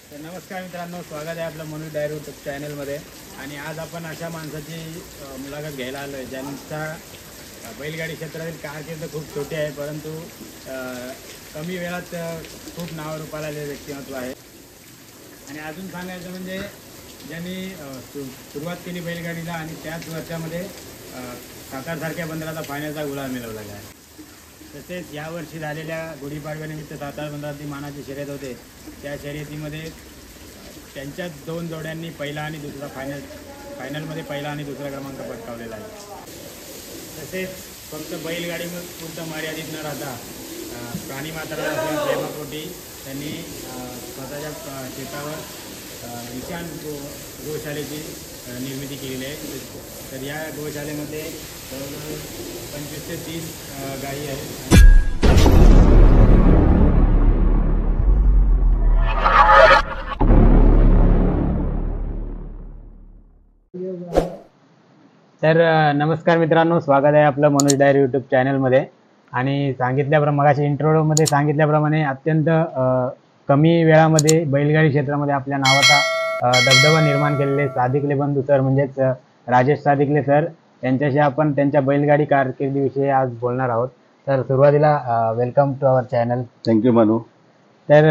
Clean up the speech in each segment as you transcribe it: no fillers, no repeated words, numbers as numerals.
तर नमस्कार मित्रांनो, स्वागत आहे आपलं मनोज डायरी यूट्यूब चॅनलमध्ये. आणि आज आपण अशा माणसाची मुलाखत घ्यायला आलो आहे ज्यांचा बैलगाडी क्षेत्रातील कारकीर्द खूप छोटी आहे, परंतु कमी वेळात खूप नाव रूपाला आलेले व्यक्तिमत्व आहे. आणि अजून सांगायचं म्हणजे ज्यांनी सुरुवात केली बैलगाडीला आणि त्याच वर्षामध्ये सातारसारख्या बंदराचा फायनलचा गुलाल मिळवलेला आहे. तसेच यावर्षी झालेल्या गुढीपाडव्यानिमित्त सातारा बंदरातील मानाची शर्यत होते, त्या शर्यतीमध्ये त्यांच्या 2 जोड्यांनी पहिला आणि दुसरा फायनलमध्ये पहिला आणि दुसरा क्रमांक पटकावलेला आहे. तसेच फक्त बैलगाडी पुरतं मर्यादित न राहता प्राणीमात्राला असलेल्या प्रेमापोटी त्यांनी स्वतःच्या शेतावर ईशान गोशाळेची निर्मिती केलेली आहे. तर या गोशाळेमध्ये जवळजवळ 25 ते 30 गायी आहेत. तर नमस्कार मित्रांनो, स्वागत आहे आपलं मनोज डायरी यूट्यूब चॅनलमध्ये. आणि मगाशी इंट्रोमध्ये सांगितल्याप्रमाणे अत्यंत कमी वेळामध्ये बैलगाडी क्षेत्रामध्ये आपल्या नावाचा दबदबा निर्माण केलेले सादिकले बंधू सर म्हणजेच राजेश सादिकले सर यांच्याशी आपण त्यांच्या बैलगाडी कारकिर्दीविषयी आज बोलणार आहोत. तर सुरुवातीला welcome to our channel. Thank you Manu. तर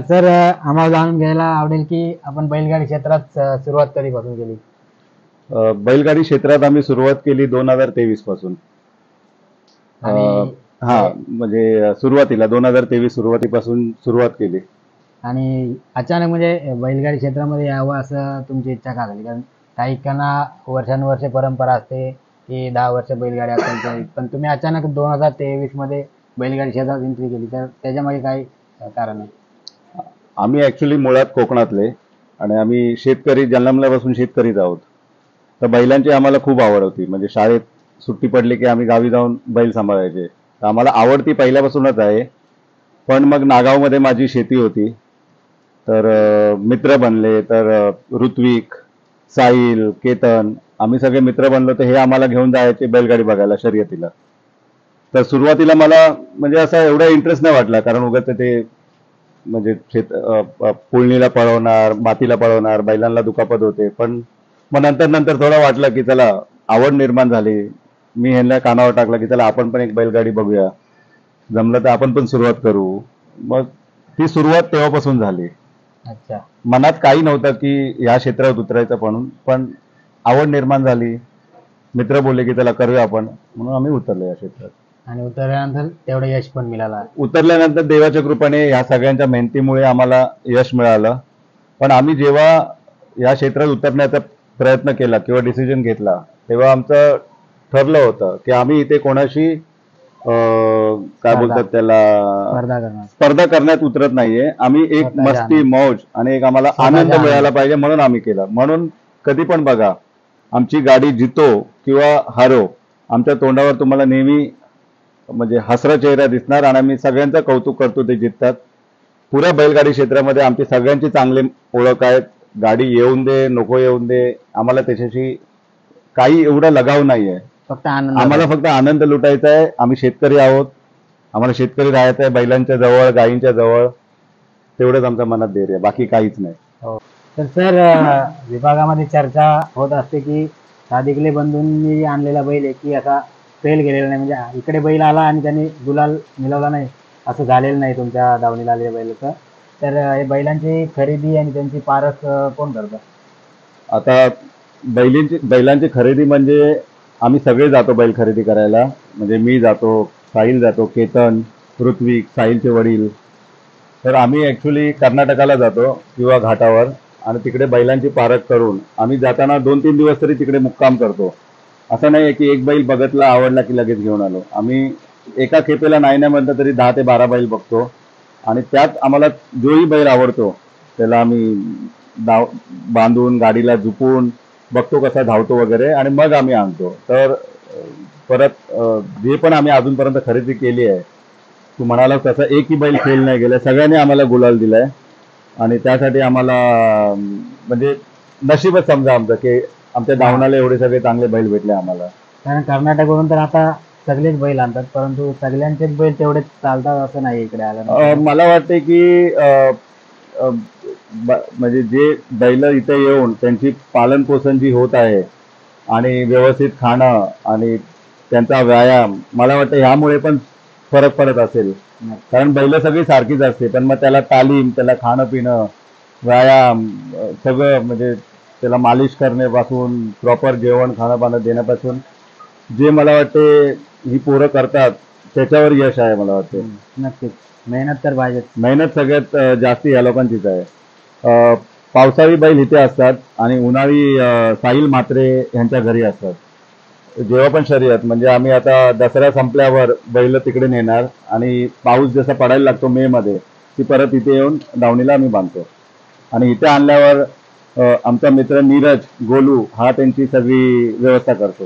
सर, आम्हाला जाणून घ्यायला आवडेल की आपण बैलगाडी क्षेत्रात सुरुवात कधीपासून केली? बैलगाडी क्षेत्रात आम्ही सुरुवात केली 2023 पासून. म्हणजे सुरुवातीला 2023 सुरुवातीपासून सुरुवात केली. आणि अचानक म्हणजे बैलगाडी क्षेत्रामध्ये यावं असं तुमची इच्छा का झाली? कारण काहींना वर्षानुवर्षे परंपरा असते की 10 वर्ष बैलगाडी असेल, पण तुम्ही अचानक 2023 मध्ये बैलगाडी क्षेत्रात एंट्री केली, तर त्याच्यामागे काय कारण आहे? आम्ही ऍक्च्युली मुळात कोकणातले आणि आम्ही शेतकरी, जन्मल्यापासून शेतकरीच आहोत. तर बैलांची आम्हाला खूप आवड होती. म्हणजे शाळेत सुट्टी पडली की आम्ही गावी जाऊन बैल सांभाळायचे. तर आम्हाला आवड ती पहिल्यापासूनच आहे. पण मग नागावमध्ये माझी शेती होती, तर मित्र बनले. तर ऋत्विक, साहिल, केतन आम्ही सगळे मित्र बनलो. तर हे आम्हाला घेऊन जायचे बैलगाडी बघायला, शर्यतीला. तर सुरुवातीला मला म्हणजे असा एवढा इंटरेस्ट नाही वाटला, कारण उगाच ते म्हणजे पुळणीला पळवणार, मातीला पळवणार, बैलांना दुखापत होते. पण मग नंतर थोडं वाटलं की चला, आवड निर्माण झाली. मी ह्यांना कानावर टाकलं की चला आपण पण एक बैलगाडी बघूया, जमलं तर आपण पण सुरुवात करू. मग ती सुरुवात तेव्हापासून झाली. अच्छा. मनात काही नव्हतं की ह्या क्षेत्रात उतरायचं, पण आवड निर्माण झाली. मित्र बोलले की चला करूया आपण, म्हणून आम्ही उतरलो या क्षेत्रात. आणि उतरल्यानंतर तेवढं यश पण मिळालं? उतरल्यानंतर देवाच्या कृपेने ह्या सगळ्यांच्या मेहनतीमुळे आम्हाला यश मिळालं. पण आम्ही जेव्हा या क्षेत्रात उतरण्याचा प्रयत्न केला किंवा डिसिजन घेतला, तेव्हा आमचं ठरलं होतं की आम्ही इथे कोणाशी काय बोलतात त्याला, स्पर्धा करण्यात उतरत नाहीये. आम्ही एक मस्ती, मौज आणि एक आम्हाला आनंद मिळाला पाहिजे म्हणून आम्ही केलं. म्हणून कधी पण बघा, आमची गाडी जितो किंवा हारो, आमच्या तोंडावर तुम्हाला नेहमी म्हणजे हसरा चेहरा दिसणार आणि आम्ही सगळ्यांचं कौतुक करतो ते जिततात. पुऱ्या बैलगाडी क्षेत्रामध्ये आमची सगळ्यांची चांगली ओळख आहे. गाडी येऊन दे नको येऊन दे, आम्हाला त्याच्याशी काही एवढा लगाव नाहीये. आम्हाला फक्त आनंद लुटायचा आहे. आम्ही शेतकरी आहोत, आम्हाला शेतकरी राहायचं आहे, बैलांच्या जवळ, गायींच्या जवळ. तेवढंच आमच्या मनात धैर्य, बाकी काहीच नाही. तर सर, विभागामध्ये चर्चा होत असते की सादिकले बंधूंनी आणलेला बैल आहे की असा फेल गेलेला नाही, म्हणजे इकडे बैल आला आणि त्यांनी गुलाल मिळवला नाही, असं झालेलं नाही तुमच्या दावणीला आलेल्या बैलाचं. तर हे बैलांची खरेदी आणि त्यांची पारख कोण करतं? आता बैलांची खरेदी म्हणजे आम्ही सगळे जातो बैल खरेदी करायला. म्हणजे मी जातो, साहिल जातो, केतन, ऋत्विक, साहिलचे वडील. तर आम्ही ऍक्च्युली कर्नाटकाला जातो किंवा घाटावर, आणि तिकडे बैलांची पारख करून आम्ही जाताना 2-3 दिवस तरी तिकडे मुक्काम करतो. असं नाही की एक बैल बघतला, आवडला की लगेच घेऊन आलो. आम्ही एका खेपेला नाही म्हणता तरी 10 ते 12 बैल बघतो, आणि त्यात आम्हाला जोही बैल आवडतो त्याला आम्ही बांधून गाडीला झुपून बघतो कसा धावतो वगैरे, आणि मग आम्ही आणतो. तर परत जे पण आम्ही अजूनपर्यंत खरेदी केली आहे, तू म्हणाला तसं एकही बैल फेल नाही गेला, सगळ्यांनी आम्हाला गुलाल दिलाय. आणि त्यासाठी आम्हाला म्हणजे नशीबच समजा आमचं की आमच्या दावणाला एवढे सगळे चांगले बैल भेटले आम्हाला. कारण कर्नाटकवरून तर आता सगळेच बैल आणतात, परंतु सगळ्यांचेच बैल तेवढेच चालतात असं नाही इकडे आलं. मला वाटते की म्हणजे जे बैल इथे येऊन त्यांची पालनपोषण जी होत आहे आणि व्यवस्थित खाणं आणि त्यांचा व्यायाम, मला वाटतं ह्यामुळे पण फरक पडत असेल. कारण बैल सगळी सारखीच असते, पण मग त्याला तालीम, त्याला खाणं पिणं, व्यायाम, सगळं म्हणजे त्याला मालिश करण्यापासून प्रॉपर जेवण खाणं पाणं देण्यापासून जे मला वाटते ही पोरं करतात त्याच्यावर यश आहे मला वाटते. नक्कीच मेहनत तर पाहिजे. मेहनत सगळ्यात जास्ती या लोकांचीच आहे. पावसाळी बैल इथे असतात आणि उन्हाळी साहिल म्हात्रे यांच्या घरी असतात. जेव्हा पण शर्यत म्हणजे आम्ही आता दसरा संपल्यावर बैल तिकडे नेणार आणि पाऊस जसा पडायला लागतो मे मध्ये ती परत इथे येऊन दावणीला आम्ही बांधतो आणि इथे आणल्यावर आमचा मित्र नीरज गोलू हा त्यांची सगळी व्यवस्था करतो.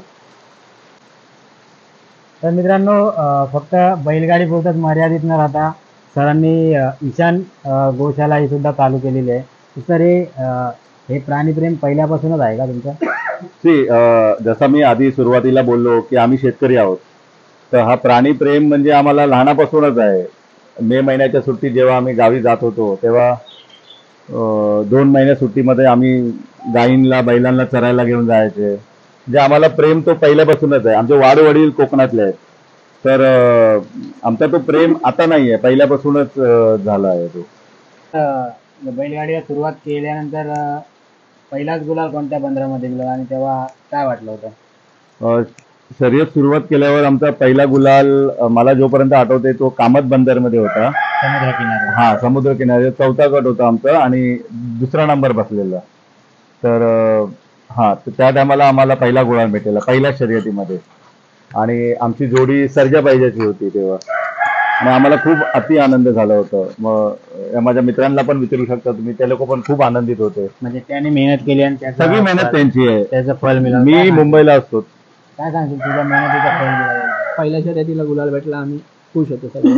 तर मित्रांनो, फक्त बैलगाडी पुरतच मर्यादित न राहता सरांनी ईशान गोशाला ही सुद्धा चालू केलेली आहे. तर हे प्राणीप्रेम पहिल्यापासूनच आहे का तुमचं? जसं मी आधी सुरुवातीला बोललो की आम्ही शेतकरी आहोत, तर हा प्राणीप्रेम म्हणजे आम्हाला लहानापासूनच आहे. मे महिन्याच्या सुट्टी जेव्हा आम्ही गावी जात होतो तेव्हा 2 महिन्या सुट्टीमध्ये आम्ही गायींना बैलांना चरायला घेऊन जायचे. म्हणजे आम्हाला प्रेम तो पहिल्यापासूनच आहे. आमचे वाडवडील कोकणातले आहेत, तर आमचा तो प्रेम आता नाही आहे, पहिल्यापासूनच झाला आहे तो. बैलगाडीला सुरुवात केल्यानंतर पहिलाच गुलाल कोणत्या बंदरामध्ये दिला आणि तेव्हा काय वाटलं होतं? शर्यत सुरुवात केल्यावर आमचा पहिला गुलाल मला जोपर्यंत आठवते तो कामत बंदरमध्ये होता. हा, समुद्र किनारे 4था गट होता आमचा आणि 2रा नंबर बसलेला. तर त्या टायमाला आम्हाला पहिला गुलाल भेटलेला पहिल्या शर्यतीमध्ये आणि आमची जोडी सर्जा पाहिजेची होती तेव्हा आणि आम्हाला खूप अति आनंद झाला होता. मग माझ्या मित्रांना पण विचारू शकता तुम्ही, ते लोक पण खूप आनंदित होते. म्हणजे त्यांनी मेहनत केली आणि सगळी मेहनत त्यांची आहे, त्याचं फळ मिळालं. मी मुंबईला असतो. काय सांगशील तुझ्या मेहनतीचं फळ मिळालं? पहिल्या शर्यतीला गुलाल भेटला, आम्ही खुश होतो सगळे.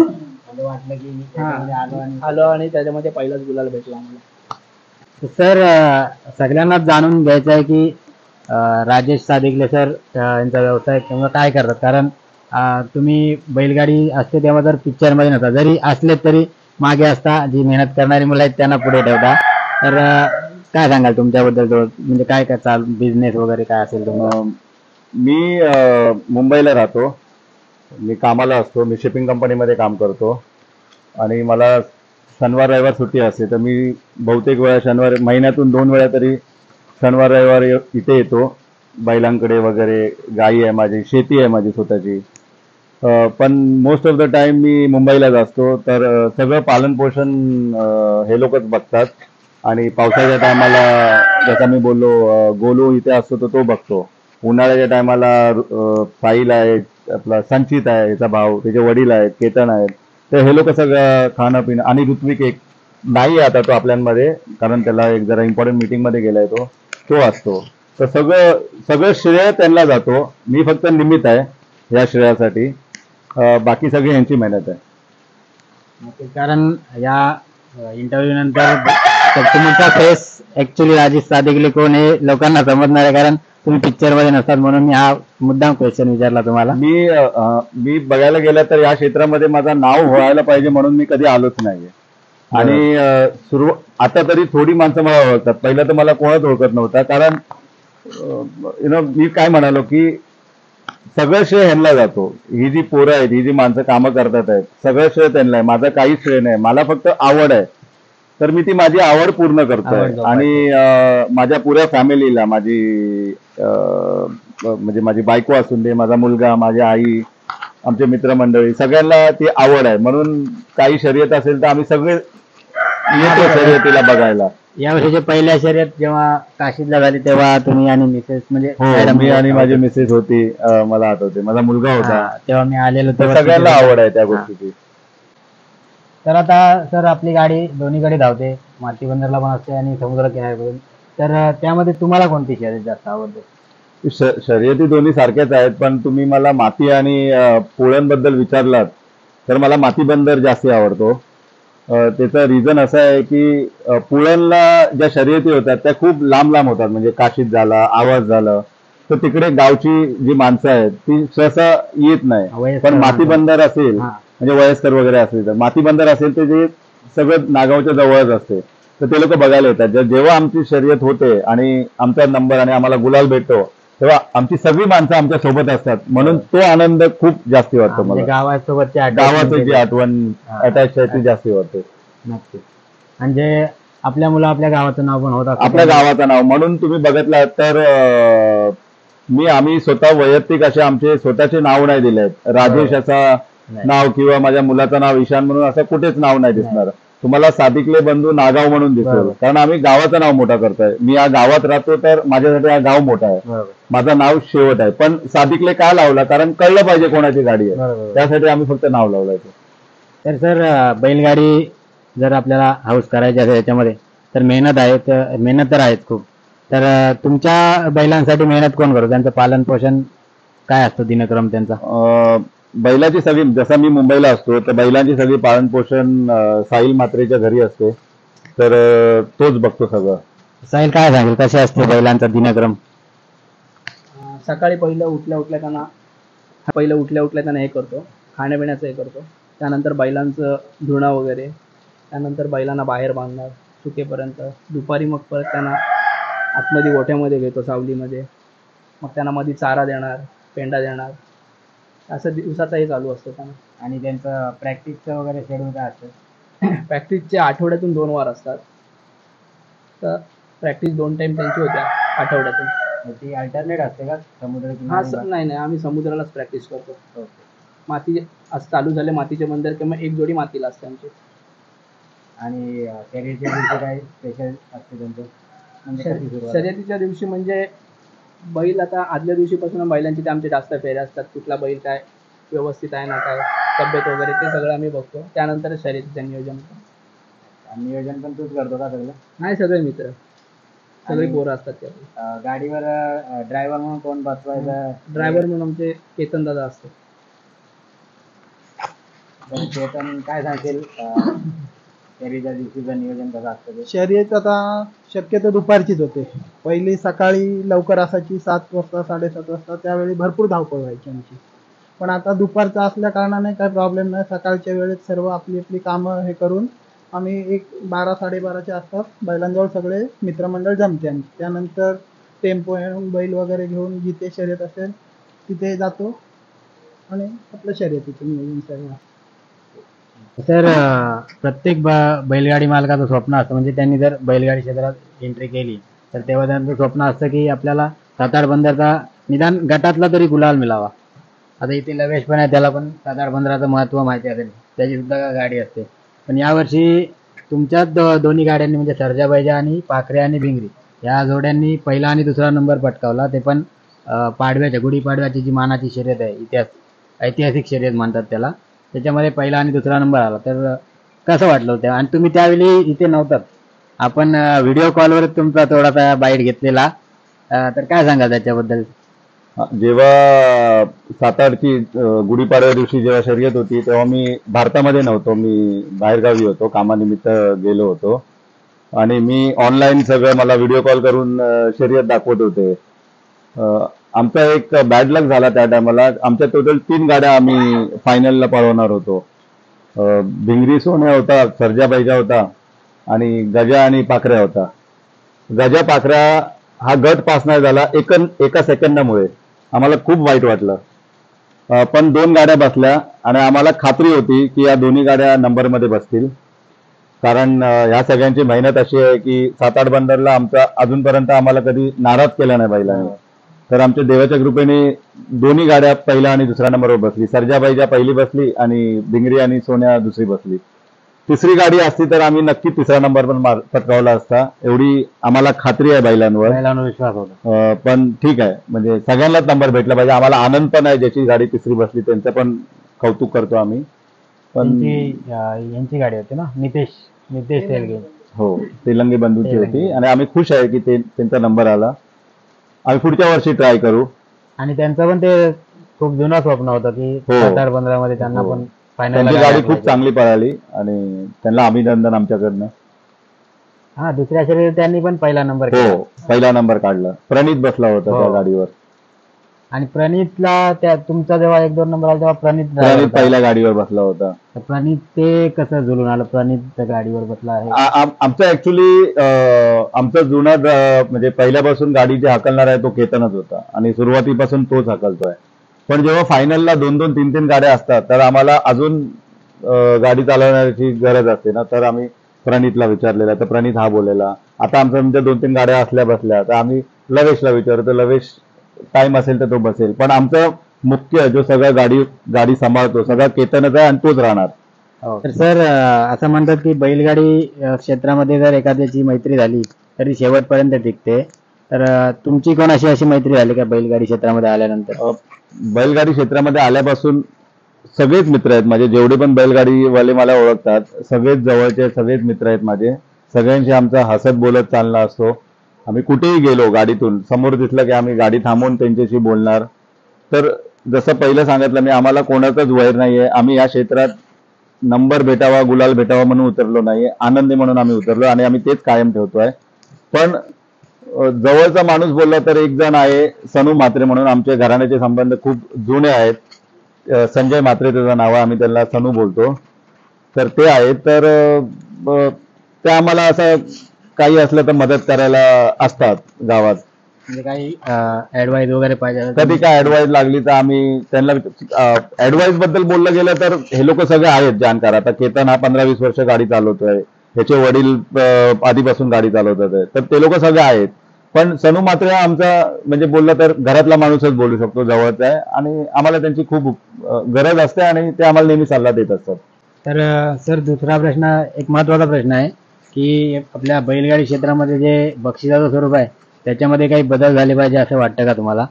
वाटलं की आलो आणि त्याच्यामध्ये पहिलाच गुलाल भेटला आम्हाला. सर, सगळ्यांनाच जाणून घ्यायचं आहे की राजेश सादिकले सर यांचा व्यवसाय तेव्हा काय करतात? कारण तुम्ही बैलगाडी असते तेव्हा जर पिक्चरमध्ये नसता, जरी असले तरी मागे असता, जी मेहनत करणारी मुलं आहेत त्यांना पुढे ठेवता. तर काय सांगाल तुमच्याबद्दल? म्हणजे काय काय चाल बिझनेस वगैरे काय असेल तुमचं? मी मुंबईला राहतो, मी कामाला असतो, मी शिपिंग कंपनीमध्ये काम करतो आणि मला शनिवार रविवार सुट्टी असते. तर मी बहुतेक वेळा शनिवार, महिन्यातून 2 वेळा तरी शनिवार रविवार इथे येतो. बैलांकडे वगैरे, गाई आहे माझी, शेती आहे माझी स्वतःची. पण मोस्ट ऑफ द टाइम मी मुंबईलाच असतो. तर सगळं पालनपोषण हे लोकच बघतात आणि पावसाच्या टायमाला जसा मी बोललो गोलू इथे असतो तर तो बघतो. उन्हाळ्याच्या टायमाला साहिल आहे, आपला संचित आहे याचा भाऊ, त्याचे वडील आहेत, केतन आहेत, तर हे लोक सगळं खाणं पिणं. आणि ऋत्विक एक नाही आता तो आपल्यांमध्ये, कारण त्याला एक जरा इम्पॉर्टंट मीटिंगमध्ये गेलाय, तो असतो. तर सगळं श्रेय त्यांना जातो, मी फक्त निमित्त आहे या श्रेयासाठी. बाकी सगळी यांची मेहनत आहे. कारण या इंटरव्ह्यू नंतर तुमचा फेस ऍक्च्युली राजेश सादिकले कोण हे लोकांना समजणार आहे, कारण तुम्ही पिक्चर मध्ये नसतात म्हणून मी हा मुद्दाम क्वेश्चन विचारला तुम्हाला. मी बघायला गेलं तर या क्षेत्रामध्ये माझं नाव व्हायला पाहिजे म्हणून मी कधी आलोच नाहीये. आणि आता तरी थोडी माणसं मला ओळखतात, पहिलं तर मला कोणच ओळखत नव्हता. कारण मी काय म्हणालो की सगळं श्रेय ह्यांना जातो. ही जी पोरं आहेत, ही जी माणसं कामं करतात आहेत, सगळं श्रेय त्यांना आहे, माझं काहीच श्रेय नाही. मला फक्त आवड आहे, तर मी ती माझी आवड पूर्ण करतोय. आणि माझ्या पुऱ्या फॅमिलीला, म्हणजे माझी बायको असून दे, माझा मुलगा, माझी आई, आमचे मित्रमंडळी, सगळ्यांना ती आवड आहे. म्हणून काही शर्यत असेल तर आम्ही सगळे येतो शर्यतीला बघायला. या वर्षीच्या पहिल्या शर्यत जेव्हा काशीदला झाली तेव्हा तुम्ही आणि मिसेस, म्हणजे मी आणि माझी मिसेस होती, मला आठवते, माझा मुलगा होता, तेव्हा मी आलेलो. सगळ्यांना आवड आहे त्या गोष्टीची. तर आता सर आपली गाडी दोन्हीकडे धावते, माती बंदरला पण असते आणि समुद्र किनाऱ्याकडून. तर त्यामध्ये तुम्हाला कोणती शर्यत जास्त आवडते? शर्यती दोन्ही सारख्याच आहेत, पण तुम्ही मला माती आणि पोळ्यांबद्दल विचारलात तर मला माती बंदर जास्त आवडतो. त्याचं रिझन असं आहे की पुळणला ज्या शर्यती होतात त्या खूप लांब लांब होतात, म्हणजे काशीद झाला, आवाज झालं, तर तिकडे गावची जी माणसं आहेत ती सहसा येत नाही. पण माती बंदर असेल, म्हणजे वयस्कर वगैरे असेल, तर माती बंदर असेल तर जे सगळं नागावच्या जवळच असते. तर ते लोक बघायला येतात. जेव्हा आमची शर्यत होते आणि आमचा नंबर आणि आम्हाला गुलाल भेटतो तेव्हा आमची सगळी माणसं आमच्या सोबत असतात, म्हणून तो आनंद खूप जास्ती वाटतो म्हणजे मला. गावासोबतची गावाचं जी आठवण अटॅच आहे ती जास्ती वाटते. नक्की. म्हणजे आपल्या मुलं आपल्या गावाचं नाव पण होत असतं. आपल्या गावाचं नाव म्हणून तुम्ही बघितलं तर आम्ही स्वतः वैयक्तिक असे आमचे स्वतःचे नाव नाही दिले आहेत. राजेश असा नाही. नाव किंवा माझ्या मुलाचं नाव ईशान म्हणून असं कुठेच नाव नाही दिसणार. तुम्हाला सादिकले बंधू नागाव म्हणून दिसेल, बरोबर. कारण आम्ही गावाचं नाव मोठा करतोय. मी या गावात राहतो तर माझ्यासाठी हा गाव मोठा आहे. बरोबर माझं नाव शेवट आहे, पण सादिकले काय लावला कारण कळलं पाहिजे कोणाची गाडी आहे, बरोबर. त्यासाठी आम्ही फक्त नाव लावलंय. तर सर बैलगाडी जर आपल्याला हाऊस करायची असेल याच्यामध्ये तर मेहनत आहे, तर मेहनत तर आहेच खूप. तर तुमच्या बैलांसाठी मेहनत कोण करतो? त्यांचं पालन पोषण काय असतं, दिनक्रम त्यांचा? बैलाची सगळी, जसा मी मुंबईला असतो तर बैलांची सगळी पालन पोषण साहिल म्हात्रेच्या घरी असते, तर तोच बघतो सगळं. साहिल काय सांगेल, कसे असते बैलांचा दिनक्रम? सकाळी पहिलं उठल्या उठल्या त्यांना हे करतो, खाण्यापिण्याचं हे करतो. त्यानंतर बैलांचं धुणं वगैरे, त्यानंतर बैलांना बाहेर बांधणार सुकेपर्यंत. दुपारी मग परत त्यांना आतमध्ये गोठ्यामध्ये घेतो सावलीमध्ये, मग त्यांना मध्ये चारा देणार, पेंडा देणार. असं दिवसाचं हे चालू असतं त्यांना. आणि त्यांचं प्रॅक्टिसचं वगैरे शेड्यूल काय असतं? प्रॅक्टिसचे आठवड्यातून 2 वार असतात, तर प्रॅक्टिस 2 टाईम त्यांची होत्या आठवड्यातून. ती अल्टरनेट असते का समुद्र हा नाही, आम्ही समुद्रालाच प्रॅक्टिस करतो. माती असं चालू झाले मातीचे बंदर किंवा एक जोडी मातीला असते आमची. आणि शर्यतीच्या दिवशी काय स्पेशल असते त्यांचं? म्हणजे कशी सुरुवात? शर्यतीच्या दिवशी म्हणजे बैल आता आदल्या दिवशीपासून बैलांची ते आमचे जास्त फेऱ्या असतात. कुठला बैल काय व्यवस्थित आहे ना, काय तब्येत वगैरे ते सगळं आम्ही बघतो. त्यानंतर शर्यतीचं नियोजन होतं. नियोजन पण तूच करतो का सगळं? नाही, सगळे मित्र, सगळी पोरं असतात त्या. गाडीवर ड्रायव्हर म्हणून कोण बसवायचं? ड्रायव्हर म्हणून आमचे केतन दादा असतात. चेतन काय सांगतील शर्यतीच्या दिवशीचं नियोजन कसं असतं? शर्यत आता शक्यतो दुपारचीच होते. पहिली सकाळी लवकर असायची 7 वाजता 7:30 वाजता, त्यावेळी भरपूर धावपळ व्हायची आमची. पण आता दुपारचं असल्या कारणाने काही प्रॉब्लेम नाही. सकाळच्या वेळेत सर्व आपली आपली कामं हे करून आम्ही एक 12-12:30च्या आसपास बैलांजवळ सगळे मित्रमंडळ जमते आमची. त्यानंतर टेम्पो येऊन बैल वगैरे घेऊन जिथे शर्यत असेल तिथे जातो आणि आपलं शर्यतीचं नियोजन सर्व. तर प्रत्येक बैलगाडी मालकाचं स्वप्न असतं, म्हणजे त्यांनी जर बैलगाडी क्षेत्रात एंट्री केली तर तेव्हा त्यांचं स्वप्न असतं की आपल्याला सातार बंदरचा निदान गटातला तरी गुलाल मिळावा. आता इथे लवेश पण आहे, त्याला पण सातार बंदराचं महत्त्व माहिती असेल, त्याची सुद्धा गाडी असते. पण यावर्षी तुमच्याच दोन्ही गाड्यांनी म्हणजे सर्जाबाईजा आणि पाखरे आणि भिंगरी या जोड्यांनी पहिला आणि दुसरा नंबर पटकावला, ते पण पाडव्याच्या गुढीपाडव्याची जी मानाची शर्यत आहे, ऐतिहासिक शर्यत म्हणतात त्याला, त्याच्यामध्ये पहिला आणि दुसरा नंबर आला. तर कसं वाटलं होतं? आणि तुम्ही त्यावेळी इथे नव्हतात, आपण व्हिडिओ कॉलवर तुमचा थोडासा बाईट घेतलेला, तर काय सांगा त्याच्याबद्दल? जेव्हा सातारची गुढीपाडव्या दिवशी जेव्हा शर्यत होती तेव्हा मी भारतामध्ये नव्हतो, मी बाहेरगावी होतो, कामानिमित्त गेलो होतो. आणि मी ऑनलाईन सगळं मला व्हिडिओ कॉल करून शर्यत दाखवत होते. आमचा एक बॅड लक झाला त्या टायमाला. आमच्या टोटल 3 गाड्या आम्ही फायनलला पळवणार होतो. भिंगरी सोन्या होता, सर्जाबाईजा होता आणि गजा आणि पाखऱ्या होता. गजा पाखऱ्या हा गट पास नाही झाला एका सेकंदामुळे. आम्हाला खूप वाईट वाटलं, पण 2 गाड्या बसल्या आणि आम्हाला खात्री होती की या दोन्ही गाड्या नंबरमध्ये बसतील, कारण ह्या सगळ्यांची मेहनत अशी आहे की सातार बंदरला आमचा अजूनपर्यंत आम्हाला कधी नाराज केला नाही बैलाने. तर आमच्या देवाच्या कृपेने दोन्ही गाड्या पहिला आणि दुसऱ्या नंबरवर बसली. सर्जाबाईजा पहिली बसली आणि भिंगरी आणि सोन्या दुसरी बसली. तिसरी गाडी असती तर आम्ही नक्की तिसरा नंबर पण पटकावला असता, एवढी आम्हाला खात्री आहे बैलांवर. विश्वास होता. पण ठीक आहे, म्हणजे सगळ्यांनाच नंबर भेटला पाहिजे. आम्हाला आनंद पण आहे ज्याची गाडी तिसरी बसली त्यांचं पण कौतुक करतो आम्ही. पण यांची गाडी होती ना, नितेश तेलगे, हो, तेलंगे बंधूची होती आणि आम्ही खुश आहे की त्यांचा नंबर आला. आम्ही पुढच्या वर्षी ट्राय करू. आणि त्यांचं पण ते खूप जुनं स्वप्न होतं की सातार बंदरामध्ये त्यांना पण फायनल. त्यांची गाडी खूप चांगली पळाली आणि त्यांना अभिनंदन आमच्याकडनं. हा, दुसऱ्या शर्यतीत त्यांनी पण पहिला नंबर हो, पहिला नंबर काढला. प्रणित बसला होता त्या गाडीवर. आणि प्रणितला त्या तुमचा जेव्हा 1-2 नंबर आला तेव्हा प्रणित driver प्रणित होता. पहिल्या गाडीवर बसला होता. तर प्रणित ते कसं जुळून आलं? प्रणित त्या गाडीवर बसला आहे. आमचा ऍक्च्युली आमचा जुना म्हणजे पहिल्यापासून गाडी जे हाकलणार आहे तो केतनच होता आणि सुरुवातीपासून तोच हाकलतोय. पण जेव्हा फायनलला 2-2, 3-3 गाड्या असतात तर आम्हाला अजून गाडी चालवण्याची गरज असते ना, तर आम्ही प्रणितला विचारलेला, तर प्रणित हा बोललेला. आता आमच्या 2-3 गाड्या असल्या बसल्या तर आम्ही लवेशला विचारतो, लवेश टाइम असेल तर तो बसेल. पण आमचं मुख्य जो सगळं गाडी सांभाळतो सगळा केतनच आहे आणि तोच राहणार. तर सर असं म्हणतात की बैलगाडी क्षेत्रामध्ये जर एखाद्याची मैत्री झाली तरी शेवटपर्यंत टिकते. तर तुमची कोणाशी अशी मैत्री झाली का बैलगाडी क्षेत्रामध्ये आल्यानंतर? बैलगाडी क्षेत्रामध्ये आल्यापासून सगळेच मित्र आहेत माझे, जेवढे पण बैलगाडीवाले मला ओळखतात सगळेच जवळचे, सगळेच मित्र आहेत माझे. सगळ्यांशी आमचा हसत बोलत चालला असतो. आम्ही कुठेही गेलो गाडीतून समोर दिसलं की आम्ही गाडी थांबवून त्यांच्याशी बोलणार. तर जसं पहिलं सांगितलं मी, आम्हाला कोणाचाच वैर नाहीये. आम्ही या क्षेत्रात नंबर भेटावा, गुलाल भेटावा म्हणून उतरलो नाहीये, आनंदी म्हणून आम्ही उतरलो आणि आम्ही तेच कायम ठेवतोय. पण जवळचा माणूस बोलला तर एक जण आहे सनू म्हात्रे म्हणून, आमचे घराण्याचे संबंध खूप जुने आहेत. संजय म्हात्रे त्याचं नाव आहे, आम्ही त्यांना सनू बोलतो. तर ते आहेत. तर ते आम्हाला असं काही असलं तर मदत करायला असतात गावात. म्हणजे काही ऍडवाइस वगैरे पाहिजे असेल कधी काय ऍडवाइस लागली तर आम्ही त्यांना ऍडवाइस बद्दल बोललं गेलं तर हे लोक सगळे आहेत जाणकार. आता केतन हा 15-20 वर्ष गाडी चालवतोय, ह्याचे वडील आधीपासून गाडी चालवतात, तर ते लोक सगळे आहेत. पण सनू मात्र हा आमचा म्हणजे बोललं तर घरातला माणूसच बोलू शकतो, जवळचा आहे आणि आम्हाला त्यांची खूप गरज असते आणि ते आम्हाला नेहमी सल्ला देत असतात. तर सर दुसरा प्रश्न, एक महत्वाचा प्रश्न आहे की आपल्या बैलगाडी क्षेत्रामध्ये जे बक्षिसाचं स्वरूप आहे त्याच्यामध्ये काही बदल झाले पाहिजे असं वाटतं का तुम्हाला?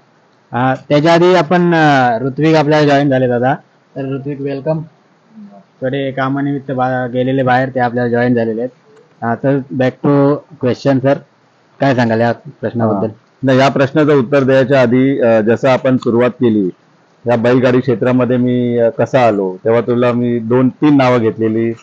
त्याच्या आधी आपण ऋत्विक आपल्याला जॉईन झाले दादा. तर ऋत्विक वेलकम. थोडे कामानिमित्त गेलेले बाहेर, ते आपल्याला जॉईन झालेले आहेत. तर बॅक टू क्वेश्चन सर, काय सांगाल या प्रश्नाबद्दल? नाही, या प्रश्नाचं उत्तर द्यायच्या आधी जसं आपण सुरुवात केली या बैलगाडी क्षेत्रामध्ये मी कसा आलो, तेव्हा तुला मी 2-3 नावं घेतलेली,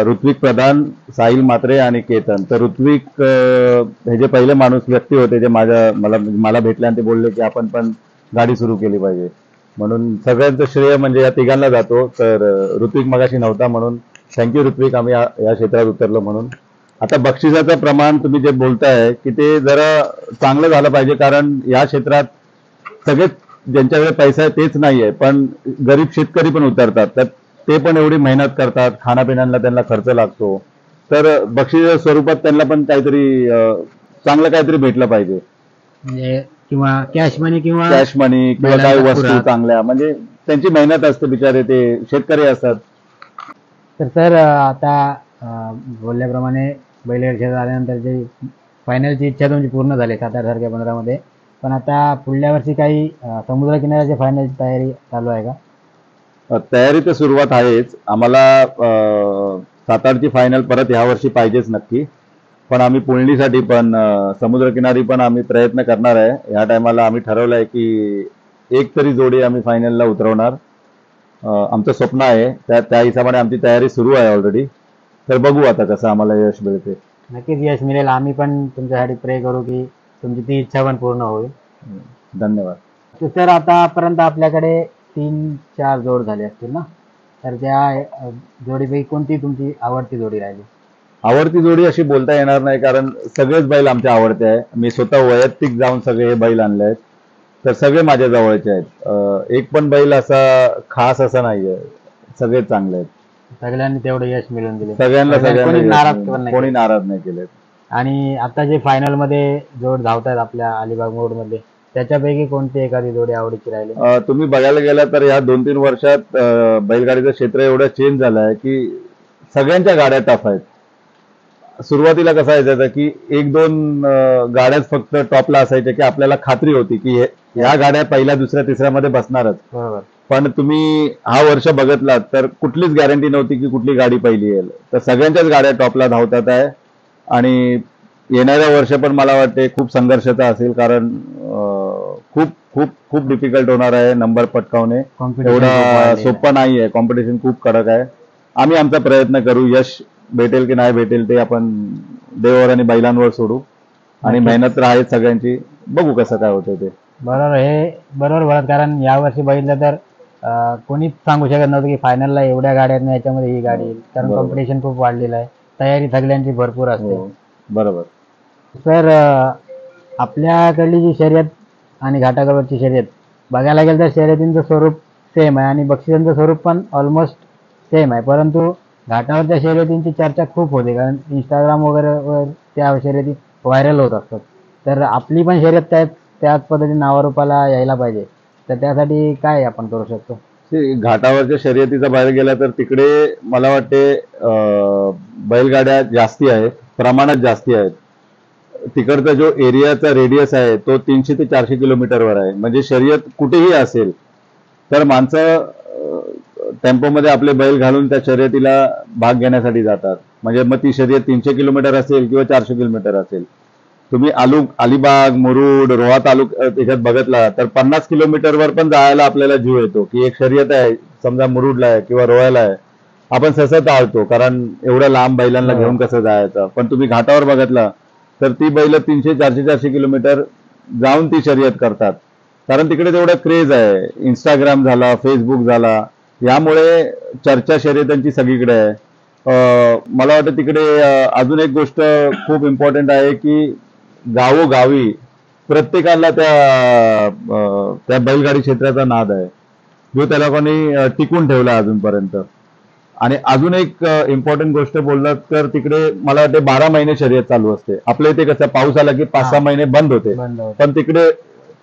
ऋत्विक प्रधान, साहिल म्हात्रे आणि केतन. तर ऋत्विक हे जे पहिले माणूस व्यक्ती होते जे मला भेटले आणि ते बोलले की आपण पण गाडी सुरू केली पाहिजे, म्हणून सगळ्यांचं श्रेय म्हणजे या तिघांना जातो. तर ऋत्विक मगाशी नव्हता म्हणून थँक्यू ऋत्विक, आम्ही या क्षेत्रात उतरलो म्हणून. आता बक्षिसाचं प्रमाण तुम्ही जे बोलताय की ते जरा चांगलं झालं पाहिजे, कारण या क्षेत्रात सगळेच ज्यांच्याकडे पैसा आहे तेच नाहीये, पण गरीब शेतकरी पण उतरतात. तर ते पण एवढी मेहनत करतात, खाण्यापिण्याला त्यांना खर्च लागतो. तर बक्षीस स्वरूपात त्यांना पण काहीतरी चांगलं काहीतरी भेटलं पाहिजे, म्हणजे किंवा कॅश मनी किंवा काही वस्तू चांगल्या, म्हणजे त्यांची मेहनत असते, बिचारे ते शेतकरी असतात. तर सर आता बोलल्याप्रमाणे बैलगाडी क्षेत्रात आल्यानंतर जे फायनलची इच्छा तुमची पूर्ण झाली 7/8/15 मध्ये, पण आता पुढल्या वर्षी काही समुद्र किनाऱ्याच्या फायनलची तयारी चालू आहे का? तयारी तर सुरुवात आहेच. आम्हाला 7/8ची फायनल परत ह्या वर्षी पाहिजेच नक्की. पण आम्ही पुळणीसाठी पण समुद्रकिनारी पण आम्ही प्रयत्न करणार आहे. ह्या टायमाला आम्ही ठरवलं आहे की एक तरी जोडी आम्ही फायनलला उतरवणार. आमचं स्वप्न आहे, त्या हिशोबाने आमची तयारी सुरू आहे ऑलरेडी. तर बघू आता कसं आम्हाला यश मिळते. नक्कीच यश मिळेल. आम्ही पण तुमच्यासाठी प्रे करू की तुमची ती इच्छा पण पूर्ण होईल. धन्यवाद. तर सर आतापर्यंत आपल्याकडे 3-4 जोड झाले असतील ना, तर त्या जोडीपैकी कोणती तुमची आवडती जोडी राहिली? आवडती जोडी अशी बोलता येणार नाही, कारण सगळेच बैल आमचे आवडते आहे. मी स्वतः वैयक्तिक जाऊन सगळे हे बैल आणले आहेत, तर सगळे माझ्या जवळचे आहेत. एक पण बैल असा खास असा नाहीये, सगळे चांगले आहेत. सगळ्यांनी तेवढं यश मिळवून दिले, सगळ्यांना कोणी नाराज नाही केले. आणि आता जे फायनल मध्ये जोड धावतात आपल्या अलिबाग मोड मध्ये, त्याच्यापैकी कोणती एखादी जोडी आवडीची राहिली? तुम्ही बघायला गेला तर या 2-3 वर्षात बैलगाडीचं क्षेत्र एवढं चेंज झालं आहे की सगळ्यांच्या गाड्या टफ आहेत. सुरुवातीला कसं असायचं की 1-2 गाड्याच फक्त टॉपला असायच्या की आपल्याला खात्री होती की ह्या गाड्या पहिल्या, दुसऱ्या, तिसऱ्यामध्ये बसणारच. बरोबर. पण तुम्ही हा वर्ष बघितलात तर कुठलीच गॅरंटी नव्हती की कुठली गाडी पहिली येईल. तर सगळ्यांच्याच गाड्या टॉपला धावतात आहे आणि येणाऱ्या वर्ष पण मला वाटते खूप संघर्षाचा असेल, कारण खूप खूप खूप डिफिकल्ट होणार आहे नंबर पटकावणे. एवढा सोपं नाही आहे, कॉम्पिटिशन खूप कडक आहे. आम्ही आमचा प्रयत्न करू, यश भेटेल की नाही भेटेल ते आपण देवावर आणि बैलांवर सोडू, आणि मेहनत तर आहेच सगळ्यांची. बघू कसं काय होतं ते. बरोबर, हे बरोबर बोलत, कारण यावर्षी बघितलं तर कोणीच सांगू शकत नव्हतं की फायनलला एवढ्या गाड्या आहेत ना, याच्यामध्ये ही गाडी येईल, कारण बरोबर. कॉम्पिटिशन खूप वाढलेलं आहे, तयारी सगळ्यांची भरपूर असते. हो बरोबर. सर, आपल्याकडली जी शर्यत आणि घाटाकडची शर्यत बघायला गेलं तर शर्यतींचं स्वरूप सेम आहे आणि बक्षिसांचं स्वरूप पण ऑलमोस्ट सेम आहे, परंतु घाटावरच्या शर्यतींची चर्चा खूप होते, कारण इंस्टाग्राम वगैरे वर त्या शर्यती व्हायरल होत असतात. तर आपली पण शर्यत त्याच पद्धतीने नावारूपाला यायला पाहिजे, तर त्यासाठी काय आपण करू शकतो? ते घाटावरच्या शर्यतीचा बाहेर गेला तर तिकडे मला वाटते बैलगाड्या जास्ती आहेत, प्रमाणात जास्ती आहेत. तिकडचा जो एरियाचा रेडियस आहे तो 300 ते 400 किलोमीटरवर आहे. म्हणजे शर्यत कुठेही असेल तर माणसं टेम्पोमध्ये आपले बैल घालून त्या शर्यतीला भाग घेण्यासाठी जातात. म्हणजे मग ती शर्यत 300 किलोमीटर असेल किंवा 400 किलोमीटर असेल. तुम्ही अलिबाग, मुरुड, रोहा त्याच्यात बघितला तर 50 किलोमीटरवर पण जायला आपल्याला जीव येतो, की एक शर्यत आहे समजा मुरुडला आहे किंवा रोह्याला आहे, आपण ससं टाळतो, कारण एवढ्या लांब बैलांना घेऊन कसं जायचं. पण तुम्ही घाटावर बघितला तर ती बैल 300, 400, 400 किलोमीटर जाऊन ती शर्यत करतात, कारण तिकडे तेवढा क्रेज आहे. इंस्टाग्राम झाला, फेसबुक झाला, यामुळे चर्चा शर्यतांची सगळीकडे आहे. मला वाटतं तिकडे अजून एक गोष्ट खूप इम्पॉर्टंट आहे की गावोगावी प्रत्येकाला त्या बैलगाडी क्षेत्राचा नाद आहे, जो त्या लोकांनी टिकून ठेवला अजूनपर्यंत. आणि अजून एक इम्पॉर्टंट गोष्ट बोललं तर तिकडे मला वाटते 12 महिने शर्यत चालू असते. आपल्या इथे कसं पाऊस आला की 5-6 महिने बंद होते, पण तिकडे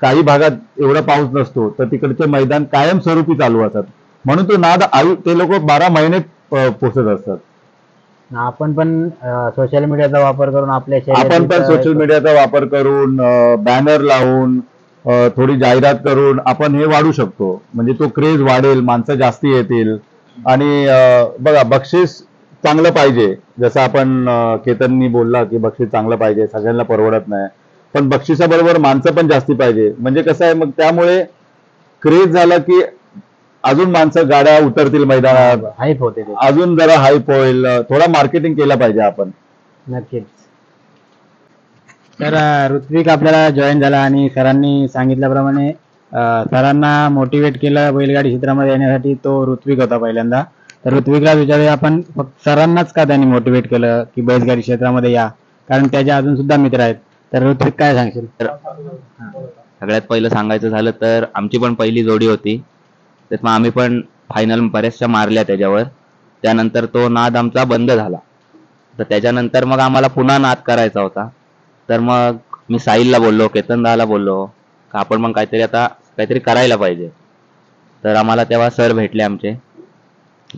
काही भागात एवढा पाऊस नसतो, तर तिकडचे मैदान कायमस्वरूपी चालू असतात. म्हणून तो नाद ते लोक 12 महिने पोचत असतात. आपण पण सोशल मीडियाचा वापर करून आपण पण सोशल मीडियाचा वापर करून बॅनर लावून थोडी जाहिरात करून आपण हे वाढू शकतो. म्हणजे तो क्रेज वाढेल, माणसं जास्ती येतील. आणि बघा, बक्षीस चांगलं पाहिजे, जसं आपण केतननी बोलला की बक्षीस चांगलं पाहिजे, सगळ्यांना परवडत नाही, पण बक्षिसाबरोबर माणसं पण जास्ती पाहिजे. म्हणजे कसं आहे, मग त्यामुळे क्रेज झाला की अजून माणसं गाड्या उतरतील मैदानात, हाईप होते ते. अजून जरा हाईप होईल. थोडा मार्केटिंग केला पाहिजे आपण. नक्कीच. तर ऋत्विक आपल्याला जॉईन झाला आणि सरांनी सांगितल्याप्रमाणे सरांना मोटिवेट केलं बैलगाडी क्षेत्रामध्ये येण्यासाठी, तो ऋत्विक होता पहिल्यांदा. तर ऋत्विकला विचारूया आपण, फक्त सरांनाच का त्यांनी मोटिवेट केलं की बैलगाडी क्षेत्रामध्ये या, कारण त्याचे अजून सुद्धा मित्र आहेत. तर ऋत्विक काय सांगशील? सगळ्यात पहिलं सांगायचं झालं तर आमची पण पहिली जोडी होती, त्यात आम्ही पण फायनल बऱ्याचशा मारल्या त्याच्यावर. त्यानंतर तो नाद आमचा बंद झाला, तर त्याच्यानंतर मग आम्हाला पुन्हा नाद करायचा होता. तर मग मी साहिलला बोललो, केतनदाला बोललो का आपण मग काहीतरी करायला पाहिजे. तर आम्हाला तेव्हा सर भेटले आमचे.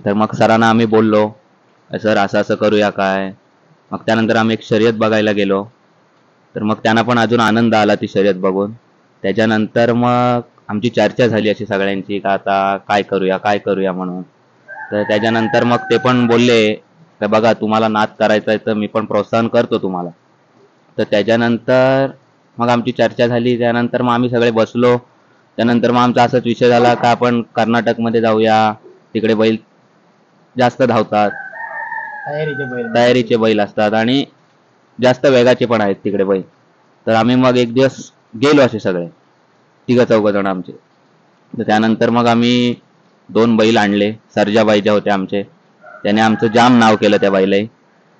तर मग सरांना आम्ही बोललो, सर असं असं करूया काय. मग त्यानंतर आम्ही एक शर्यत बघायला गेलो, तर मग त्यांना पण अजून आनंद आला ती शर्यत बघून. त्याच्यानंतर मग आमची चर्चा झाली अशी सगळ्यांची का आता काय करूया म्हणून. तर त्याच्यानंतर मग ते पण बोलले का बघा, तुम्हाला नाद करायचा आहे तर मी पण प्रोत्साहन करतो तुम्हाला. तर त्याच्यानंतर मग आमची चर्चा झाली. त्यानंतर मग आम्ही सगळे बसलो. त्यानंतर मग आमचा असाच विषय झाला का आपण कर्नाटकमध्ये जाऊया, तिकडे बैल जास्त धावतात, तयारीचे बैल असतात आणि जास्त वेगाचे पण आहेत तिकडे बैल. तर आम्ही मग एक दिवस गेलो असे सगळे 3-4 जण आमचे. तर त्यानंतर मग आम्ही 2 बैल आणले, सर्जाबाईच्या होते आमचे. त्याने आमचं जाम नाव केलं त्या बैलाही.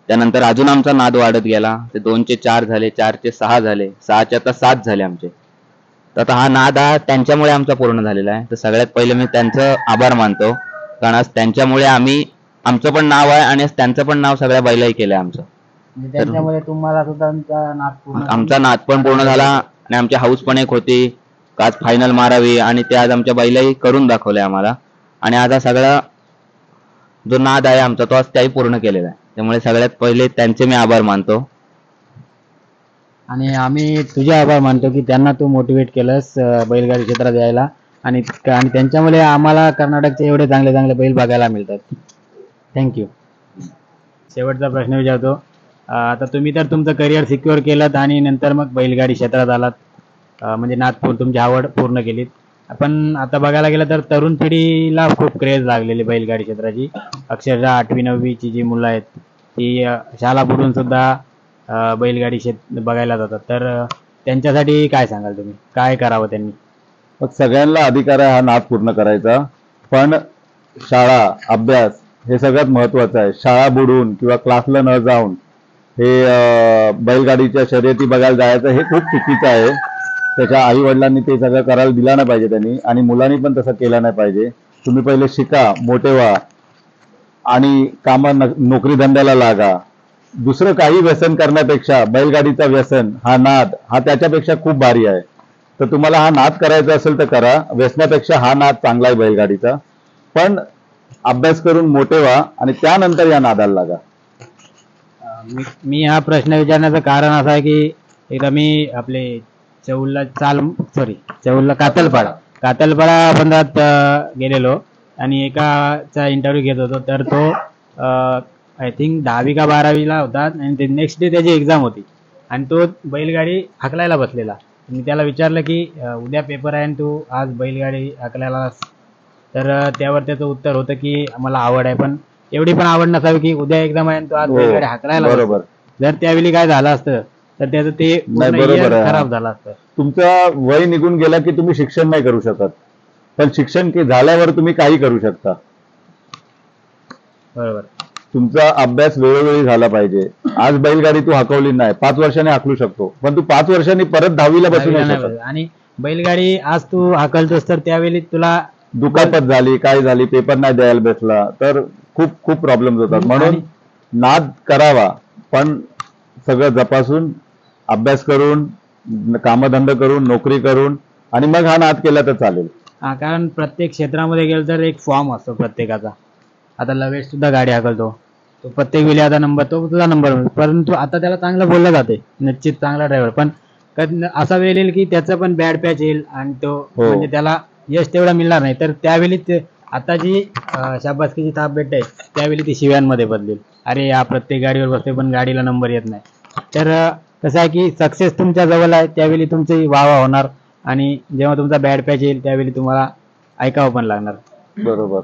त्यानंतर अजून आमचा नाद वाढत गेला. ते 2चे 4 झाले, 4चे 6 झाले, 6चे आता 7 झाले आमचे. तर आता हा नाद त्यांच्यामुळे आमचा पूर्ण झालेला आहे. तर सगळ्यात पहिले मी त्यांचं आभार मानतो, कारण आज त्यांच्यामुळे आमचं पण नाव आहे आणि त्यांचं पण नाव सगळ्या बैलाही केलंय आमचं. त्याच्यामुळे तुम्हाला सुद्धा आमचा नाद पण पूर्ण झाला आणि आमची हाऊस पण एक होती का आज फायनल मारावी, आणि ते आज आमच्या बैलाही करून दाखवले आम्हाला. आणि आज हा सगळा जो नाद आहे आमचा तो आज त्याही पूर्ण केलेला आहे. त्यामुळे सगळ्यात पहिले त्यांचे मी आभार मानतो. आणि आम्ही तुझे आभार मानतो की त्यांना तू मोटिवेट केलंस बैलगाडी क्षेत्रात यायला, आणि त्यांच्यामुळे आम्हाला कर्नाटकचे एवढे चांगले चांगले बैल बघायला मिळतात. थँक्यू. शेवटचा प्रश्न विचारतो. आता तुम्ही तर तुमचं करिअर सिक्युअर केलं आणि नंतर मग बैलगाडी क्षेत्रात आलात, म्हणजे नागपूर तुमची आवड पूर्ण केलीत. पण आता बघायला गेलं तर तरुण पिढीला खूप क्रेज लागलेली बैलगाडी क्षेत्राची. अक्षरशः 8वी-9वीची जी मुलं आहेत ती शाळा बुडून सुद्धा बैलगाडी बघायला जातात. तर त्यांच्यासाठी काय सांगाल तुम्ही, काय करावं त्यांनी? मग सगळ्यांना अधिकार आहे हा नाद पूर्ण करायचा, पण शाळा अभ्यास हे सगळ्यात महत्वाचं आहे. शाळा बुडून किंवा क्लासला न जाऊन हे बैलगाडीच्या शर्यती बघायला जायचं हे खूप चुकीचं आहे. त्याच्या आई वडिलांनी ते सगळं करायला दिला नाही पाहिजे त्यांनी, आणि मुलांनी पण तसं केलं नाही पाहिजे. तुम्ही पहिले शिका, मोठे व्हा आणि नोकरी धंद्याला लागा. दुसरं काही व्यसन करण्यापेक्षा बैलगाडीचा व्यसन हा नाद हा त्याच्यापेक्षा खूप भारी आहे. तर तुम्हाला हा नाद करायचा असेल तर करा, व्यसनापेक्षा हा नाद चांगला आहे बैलगाडीचा. पण अभ्यास करून मोठे व्हा आणि त्यानंतर या नादाला लागा. मी हा प्रश्न विचारण्याचं कारण असं आहे की एकदा मी आपले चौलला कातलपाडा बंदरात गेलेलो आणि एकाचा इंटरव्ह्यू घेत होतो. तर तो आय थिंक 10वी का 12वीला होता आणि ते नेक्स्ट डे त्याची एक्झाम होती आणि तो बैलगाडी हाकलायला बसलेला. मी त्याला विचारलं की उद्या पेपर आहे आणि तू आज बैलगाडी हाकलायला, तर त्यावर त्याचं उत्तर होतं की मला आवड आहे, पण एवढी पण आवड नसावी की उद्या एक्झाम आहे आणि तू आज बैलगाडी हाकलायला बसला. बरोबर. जर त्यावेळी काय झालं असतं तर त्याचं ते पूर्ण बरोबर year आहे. खराब झालं असतं. तुमचं वय निघून गेला की तुम्ही शिक्षण नाही करू शकत, पण शिक्षण झाल्यावर तुम्ही काही करू शकता. बरोबर. तुमचा अभ्यास वेळोवेळी झाला पाहिजे. आज बैलगाडी तू हाकवली नाही, 5 वर्षांनी हाकलू शकतो, पण तू 5 वर्षांनी परत 10वीला बसू नाही शकत. आणि बैलगाडी आज तू हाकलतोस तर त्यावेळी तुला दुखापत झाली, काय झाली, पेपर नाही द्यायला बसला तर खूप खूप प्रॉब्लेम होतात. म्हणून नाद करावा, पण सगळं जपासून अभ्यास करून, कामधंदा करून, नोकरी करून आणि मग हा नाद केला तर चालेल. हा, कारण प्रत्येक क्षेत्रामध्ये गेलं तर एक फॉर्म असतो प्रत्येकाचा. आता लवेश सुद्धा गाडी हाकलतो, तो प्रत्येक वेळी आता नंबर, तो तुझा नंबर, परंतु आता त्याला चांगलं बोललं जाते, निश्चित चांगला ड्रायव्हर, पण असा वेळ येईल की त्याचं पण बॅड पॅच येईल आणि तो म्हणजे त्याला यश तेवढा मिळणार नाही. तर त्यावेळी आता जी शाबासकीची थाप भेटते त्यावेळी ती शिव्यांमध्ये बदलेल. अरे या प्रत्येक गाडीवर बसते पण गाडीला नंबर येत नाही. तर कसं आहे की सक्सेस तुमच्या जवळ आहे त्यावेळी तुमची वाह होणार आणि जेव्हा तुमचा बॅड पॅच येईल त्यावेळी तुम्हाला ऐकावं पण लागणार. बरोबर,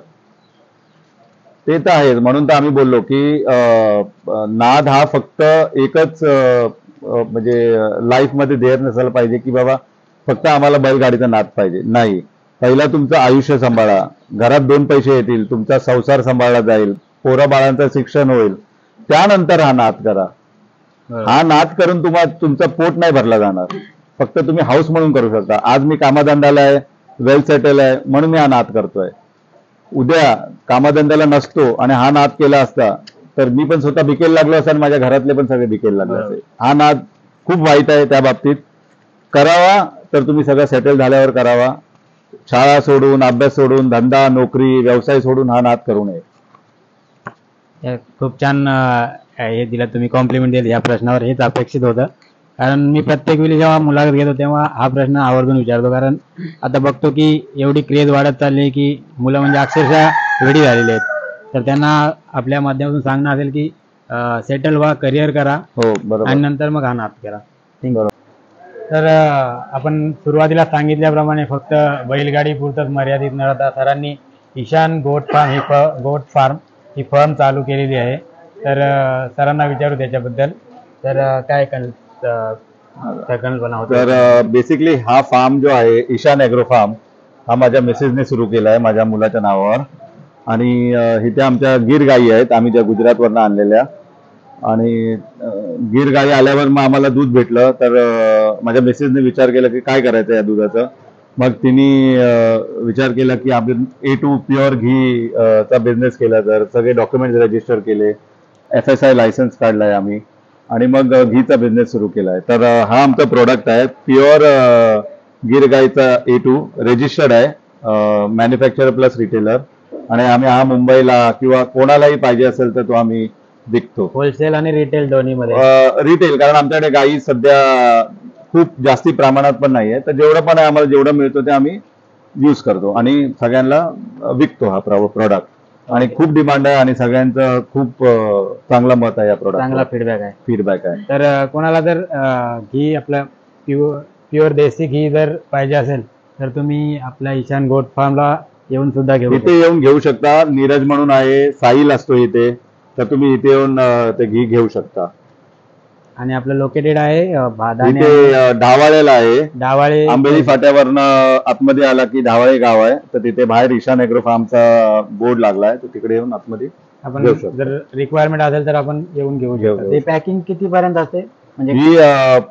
ते तर आहेच. म्हणून तर आम्ही बोललो की नाद हा फक्त एकच म्हणजे लाईफमध्ये ध्येय नसायला पाहिजे की बाबा फक्त आम्हाला बैलगाडीचा नाद पाहिजे. नाही, पहिला तुमचं आयुष्य सांभाळा, घरात 2 पैसे येतील, तुमचा संसार सांभाळला जाईल, पोरा बाळांचं शिक्षण होईल, त्यानंतर हा नाद करा. हा नाद करून तुमचं पोट नाही भरला जाणार. फक्त तुम्ही हाऊस म्हणून करू शकता. आज मी कामाधंद्याला आहे, वेल सेटल आहे म्हणून मी हा नाद करतोय. उद्या कामाधंद्याला नसतो आणि हा नाद केला असता तर मी पण स्वतः बिकेल लागलो असता आणि माझ्या घरातले पण सगळे बिकेल लागले असते. हा नाद खूप वाईट आहे. त्या बाबतीत करावा तर तुम्ही सगळं सेटल झाल्यावर करावा. शाळा सोडून, अभ्यास सोडून, धंदा, नोकरी, व्यवसाय सोडून हा नाद करू नये. खूप छान हे दिलं तुम्ही, कॉम्प्लिमेंट दिली या प्रश्नावर. हेच अपेक्षित होतं, कारण मी प्रत्येक वेळी जेव्हा मुलाखत घेतो तेव्हा हा प्रश्न आवर्जून विचारतो. कारण आता बघतो की एवढी क्रेज वाढत चालली की मुलं म्हणजे अक्षरशः वेडी झालेली आहेत. तर त्यांना आपल्या माध्यमातून सांगणं असेल की सेटल व्हा, करिअर करा, हो बरोबर, आणि नंतर मग हा नाद करा. बरोबर. तर आपण सुरुवातीला सांगितल्याप्रमाणे फक्त बैलगाडी पुरतच मर्यादित न राहता सरांनी ईशान गोट फार्म ही फर्म चालू केलेली आहे. तर सरांना विचारू त्याच्याबद्दल. तर काय कल्पना होती? तर बेसिकली हा फार्म जो आहे ईशान ॲग्रो फार्म हा माझ्या मिसेसने सुरू केला आहे माझ्या मुलाच्या नावावर. आणि इथे आमच्या गिर गायी आहेत, आम्ही ज्या गुजरातवरनं आणलेल्या. आणि गिर गायी आल्यावर मग आम्हाला दूध भेटलं. तर माझ्या मिसेसने विचार केला की काय करायचं या दुधाचं. मग तिने विचार केला की आपण A2 प्युअर घी चा बिझनेस केला. तर सगळे डॉक्युमेंट्स रजिस्टर केले, FSI लायसन्स काढलाय आम्ही, आणि मग घीचा बिझनेस सुरू केलाय. तर हा आमचा प्रोडक्ट आहे प्युअर गिर गाईचा A2, रजिस्टर्ड आहे, मॅन्युफॅक्चरर प्लस रिटेलर. आणि आम्ही हा मुंबईला किंवा कोणालाही पाहिजे असेल तर तो आम्ही विकतो. होलसेल आणि रिटेल दोन्हीमध्ये? रिटेल, कारण आमच्याकडे गाई सध्या खूप जास्ती प्रमाणात पण नाहीये. तर जेवढं पण आहे आम्हाला जेवढं मिळतं ते आम्ही यूज करतो आणि सगळ्यांना विकतो हा प्रोडक्ट. आणि खूप डिमांड आहे आणि सगळ्यांचं खूप चांगलं मत आहे या प्रोडक्ट, चांगला फीडबॅक आहे. तर कोणाला जर घी आपलं प्युअर देसी घी जर पाहिजे असेल तर तुम्ही आपल्या ईशान गोट फार्मला येऊन सुद्धा घेऊ शकता. नीरज म्हणून आहे, साहिल असतो इथे, तर तुम्ही इथे येऊन ते घी घेऊ शकता. आणि आपलं लोकेटेड आहे भादाने इथे ढावाळेला आहे. डावाळे आंबेली फाट्यावरनं आतमध्ये आला की ढावाळे गाव आहे, तर तिथे बाहेर ईशान एग्रो फार्मचा बोर्ड लागलाय, तर तिकडे येऊन आतमध्ये आपण घेऊ शकतो. जर रिक्वायरमेंट असेल तर आपण येऊन घेऊ घेऊ, शकतो. घेऊ. ते पॅकिंग किती पर्यंत असते म्हणजे? ही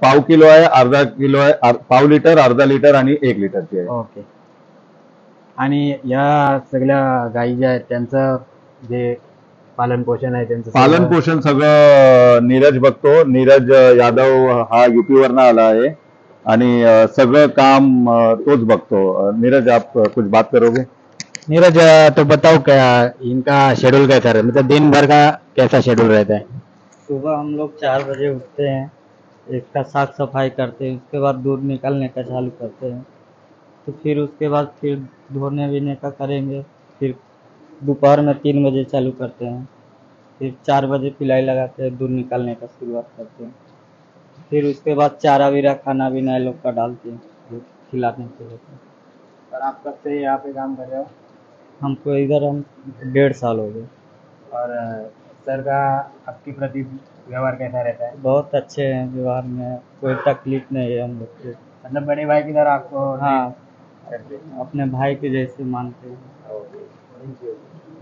पाव किलो आहे, अर्धा किलो आहे, पाव लिटर, अर्धा लिटर आणि 1 लिटरची आहे. ओके. आणि या सगळ्या गायी ज्या आहेत त्यांचं जे पालन पोषण आहे त्यांचं पालन पोषण सगळं नीरज बघतो. नीरज यादव हा यूपी वरनं आला आहे आणि सगळं काम तोच बघतो. नीरज, आप कुछ बात करोगे? नीरज, तो बताओ क्या इनका शेड्यूल कैसा रहता है, मतलब दिन भर का कैसा शेड्यूल रहता है? सुबह हम लोग 4 बजे उठते हैं, इसका साफ सफाई करते हैं, उसके बाद दूध निकालने का चालू करते हैं, तो फिर उसके बाद फिर धोने बीने का करेंगे, फिर दोपहर में 3 बजे चालू करते हैं, फिर 4 बजे पिलाई लगाते हैं, दूध निकालने का शुरुआत करते हैं, फिर उसके बाद चारा बीरा खाना बीना लोग का डालते हैं, दूध खिलाने के लिए। और आप कब से यहाँ पे काम कर रहे हो? हमको इधर हम 1.5 साल हो गए। और सर का आपके प्रति व्यवहार कैसा रहता है? बहुत अच्छे हैं व्यवहार में, कोई तकलीफ नहीं है हम लोग को। मतलब बड़े भाई की तरह आपको हाँ, करते हैं. अपने भाई के जैसे मानते हैं।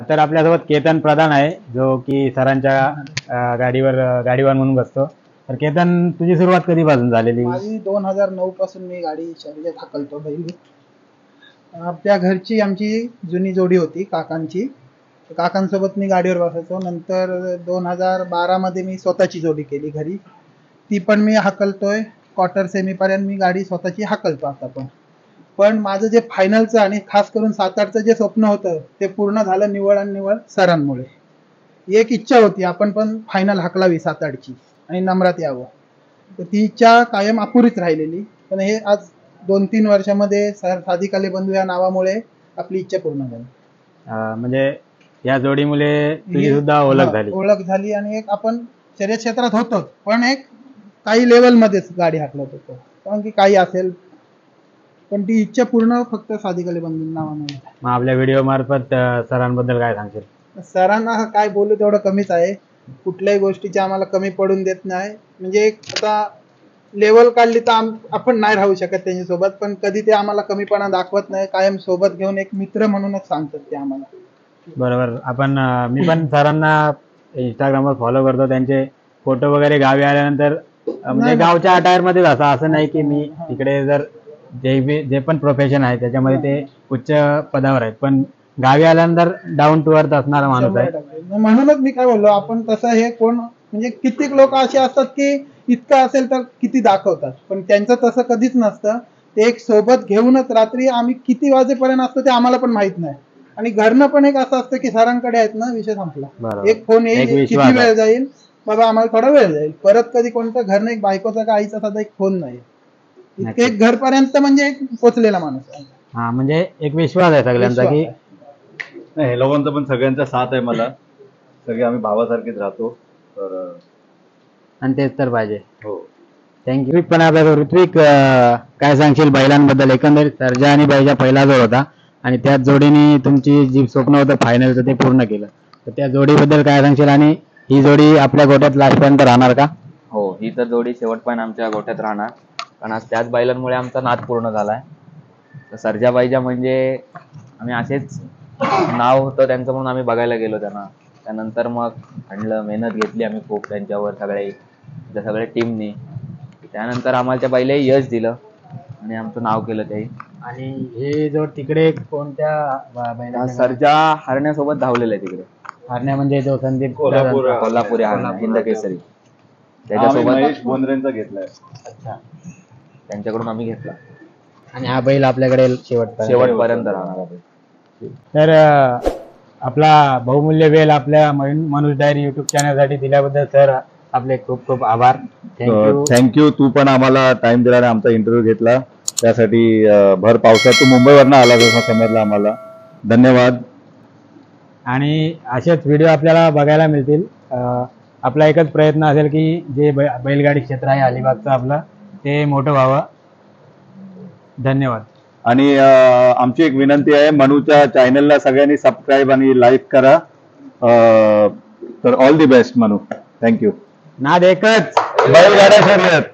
तर आपल्यासोबत केतन प्रधान आहे जो की सरांच्या गाडीवर म्हणून बसतो. तर केतन, तुझी सुरुवात कधीपासून झालेली? माझी 2009 पासून मी गाडी शर्यत हाकलतो पहिली. आपल्या घरची आमची जुनी जोडी होती काकांची, काकांसोबत मी गाडीवर बसायचो. नंतर 2012 मध्ये मी स्वतःची जोडी केली घरी, ती पण मी हाकलतोय. क्वार्टर सेमीपर्यंत मी गाडी स्वतःची हाकलतो आता पण माझं जे फायनलचं आणि खास करून 7-8चं जे स्वप्न होतं ते पूर्ण झालं निवळ आणि निवळ सरांमुळे. एक इच्छा होती आपण पण फायनल हाकलावी 7-8ची आणि नम्रात यावं, तर ती इच्छा कायम अपुरीच राहिलेली. पण हे आज 2-3 वर्षामध्ये सर सादिक अली बंधू या नावामुळे आपली इच्छा पूर्ण झाली. म्हणजे या जोडीमुळे तुझी सुद्धा ओळख झाली आणि एक आपण शर्यत क्षेत्रात होतोच पण एक काही लेवल मध्येच गाडी हाकलत होतो, कारण की काही असेल पण ती इच्छा पूर्ण फक्त सादिक अली बंधू नावामुळे. मग आपल्या व्हिडिओ मार्फत सरांबद्दल काय सांगशील? सरांना काय बोलू तेवढं कमीच आहे. कुठल्याही गोष्टीची आम्हाला कमी पडून देत नाही. म्हणजे एक आता लेवल काढली तर आपण नाही राहू शकत त्यांच्यासोबत, पण कधी ते आम्हाला कमीपणा दाखवत नाही. कायम सोबत घेऊन एक मित्र म्हणूनच सांगतात ते आम्हाला. बरोबर. मी पण सरांना इंस्टाग्रामवर फॉलो करतो. त्यांचे फोटो वगैरे गावी आल्यानंतर म्हणजे गावच्या अटायर मध्ये असं नाही की मी तिकडे जर जे पण प्रोफेशन आहे त्याच्यामध्ये ते उच्च पदावर आहेत, पण गावी आल्यानंतर डाऊन टू अर्थ असणारा माणूस आहे. म्हणूनच मी काय बोललो, आपण तसं हे कोण म्हणजे कित्येक लोक असे असतात की इतकं असेल तर किती दाखवतात, पण त्यांचं तसं कधीच नसतं. ते एक सोबत घेऊनच रात्री आम्ही किती वाजेपर्यंत असतो ते आम्हाला पण माहित नाही. आणि घरनं पण एक असं असतं की सरांकडे आहेत ना, विषय संपला. एक फोन येईल, किती वेळ जाईल बाबा, आम्हाला थोडा वेळ जाईल. परत कधी कोणतं घरनं एक बायकोचा का आईचा साधा एक फोन नाही. एक घरपर्यंत म्हणजे एक पोचलेला माणूस आहे. हा, म्हणजे एक विश्वास आहे सगळ्यांचा की हे लोकांचा पण सगळ्यांचा साथ आहे मला. सगळे आम्ही भावासारखेच राहतो. तर आणि तेच तर पाहिजे. हो, थँक्यू. पण आपल्या ऋत्विक, काय सांगशील बैलांबद्दल? एकंदरीत सर्जा आणि बैजा पहिला जोड होता आणि त्याच जोडीने तुमची जी स्वप्न होतं फायनलचं ते पूर्ण केलं, तर त्या जोडीबद्दल काय सांगशील? आणि ही जोडी आपल्या गोट्यात लास्टपर्यंत राहणार का? हो, ही तर जोडी शेवटपर्यंत आमच्या गोठ्यात राहणार, कारण आज त्याच बैलांमुळे आमचा नाद पूर्ण झालाय. तर सर्जा बैजा म्हणजे आम्ही असेच नाव होतं त्यांचं म्हणून आम्ही बघायला गेलो त्यांना. त्यानंतर मग आणलं, मेहनत घेतली आम्ही खूप त्यांच्यावर सगळ्या टीमनी. त्यानंतर आम्हाला त्या बैलाही यश दिलं आणि आमचं नाव केलं त्याही. आणि हे जोड तिकडे कोणत्या सर्जा हरण्यासोबत धावलेला आहे तिकडे. हरण्या म्हणजे जो संदीप कोल्हापुरी हरण्या, हिंद केसरी, त्याच्यासोबत बोंद्रेंचा घेतलाय. अच्छा, त्यांच्याकडून आम्ही घेतला आणि हा बैल आपल्याकडे शेवटपर्यंत राहणार. तर आपला बहुमूल्य वेळ आपल्या मनोज डायरी युट्यूब चॅनलसाठी दिल्याबद्दल सर आपले खूप खूप आभार. थँक्यू. तू पण आम्हाला टाइम दिला आणि आमचा इंटरव्ह्यू घेतला, त्यासाठी भर पावसात तू मुंबईवरनं आला जसं समजलं आम्हाला. धन्यवाद. आणि असेच व्हिडिओ आपल्याला बघायला मिळतील. आपला एकच प्रयत्न असेल की जे बैलगाडी क्षेत्र आहे अलिबागचं आपलं, ते मोठं व्हावं. धन्यवाद. आणि आमची एक विनंती आहे, मनूच्या चॅनलला सगळ्यांनी सबस्क्राईब आणि लाईक करा. तर all the best Manu. Thank you. नाद एकच. बैलगाड्या शर्यत